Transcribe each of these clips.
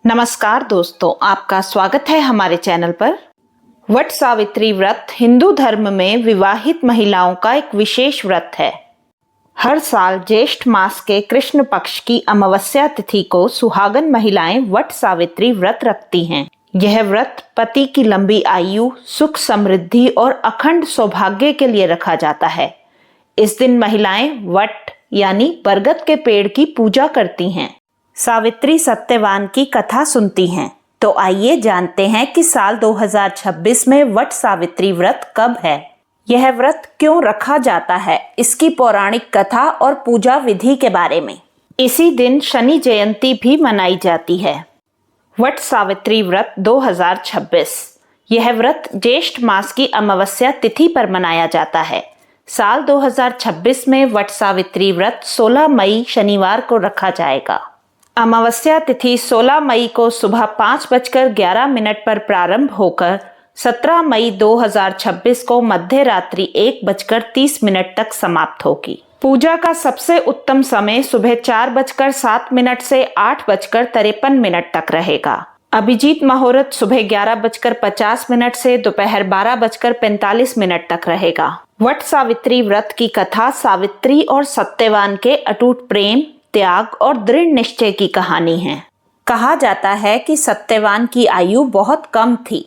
नमस्कार दोस्तों, आपका स्वागत है हमारे चैनल पर। वट सावित्री व्रत हिंदू धर्म में विवाहित महिलाओं का एक विशेष व्रत है। हर साल ज्येष्ठ मास के कृष्ण पक्ष की अमावस्या तिथि को सुहागन महिलाएं वट सावित्री व्रत रखती हैं। यह व्रत पति की लंबी आयु, सुख समृद्धि और अखंड सौभाग्य के लिए रखा जाता है। इस दिन महिलाएं वट यानी बरगद के पेड़ की पूजा करती हैं, सावित्री सत्यवान की कथा सुनती हैं। तो आइए जानते हैं कि साल 2026 में वट सावित्री व्रत कब है, यह व्रत क्यों रखा जाता है, इसकी पौराणिक कथा और पूजा विधि के बारे में। इसी दिन शनि जयंती भी मनाई जाती है। वट सावित्री व्रत 2026, यह व्रत ज्येष्ठ मास की अमावस्या तिथि पर मनाया जाता है। साल 2026 में वट सावित्री व्रत 16 मई शनिवार को रखा जाएगा। अमावस्या तिथि 16 मई को सुबह 5:11 पर प्रारंभ होकर 17 मई 2026 को मध्य रात्रि 1:30 तक समाप्त होगी। पूजा का सबसे उत्तम समय सुबह 4:07 से 8:53 तक रहेगा। अभिजीत मुहूर्त सुबह 11:50 से दोपहर 12:45 तक रहेगा। वट सावित्री व्रत की कथा सावित्री और सत्यवान के अटूट प्रेम, त्याग और दृढ़ निश्चय की कहानी है। कहा जाता है कि सत्यवान की आयु बहुत कम थी।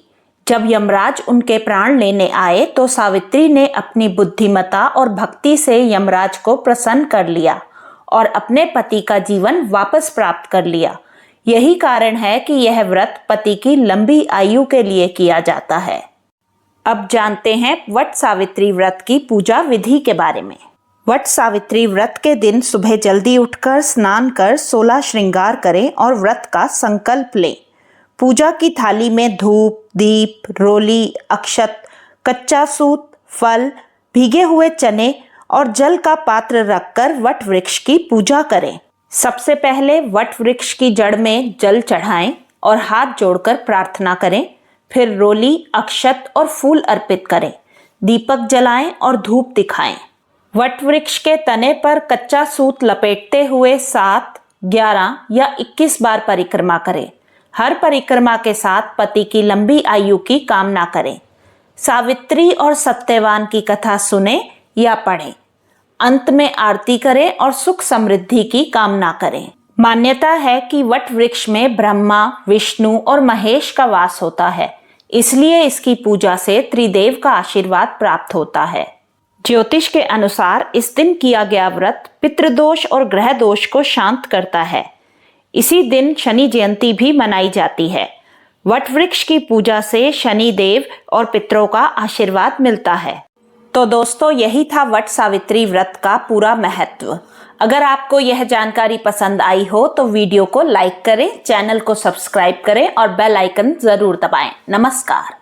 जब यमराज उनके प्राण लेने आए तो सावित्री ने अपनी बुद्धिमता और भक्ति से यमराज को प्रसन्न कर लिया और अपने पति का जीवन वापस प्राप्त कर लिया। यही कारण है कि यह व्रत पति की लंबी आयु के लिए किया जाता है। अब जानते हैं वट सावित्री व्रत की पूजा विधि के बारे में। वट सावित्री व्रत के दिन सुबह जल्दी उठकर स्नान कर 16 श्रृंगार करें और व्रत का संकल्प लें। पूजा की थाली में धूप, दीप, रोली, अक्षत, कच्चा सूत, फल, भीगे हुए चने और जल का पात्र रखकर वट वृक्ष की पूजा करें। सबसे पहले वट वृक्ष की जड़ में जल चढ़ाएं और हाथ जोड़कर प्रार्थना करें। फिर रोली, अक्षत और फूल अर्पित करें। दीपक जलाएं और धूप दिखाएं। वट वृक्ष के तने पर कच्चा सूत लपेटते हुए 7, 11 या 21 बार परिक्रमा करें। हर परिक्रमा के साथ पति की लंबी आयु की कामना करें। सावित्री और सत्यवान की कथा सुने या पढ़ें। अंत में आरती करें और सुख समृद्धि की कामना करें। मान्यता है कि वट वृक्ष में ब्रह्मा, विष्णु और महेश का वास होता है, इसलिए इसकी पूजा से त्रिदेव का आशीर्वाद प्राप्त होता है। ज्योतिष के अनुसार इस दिन किया गया व्रत पितृदोष और ग्रह दोष को शांत करता है। इसी दिन शनि जयंती भी मनाई जाती है। वट वृक्ष की पूजा से शनि देव और पितरों का आशीर्वाद मिलता है। तो दोस्तों, यही था वट सावित्री व्रत का पूरा महत्व। अगर आपको यह जानकारी पसंद आई हो तो वीडियो को लाइक करें, चैनल को सब्सक्राइब करें और बेल आइकन जरूर दबाएं। नमस्कार।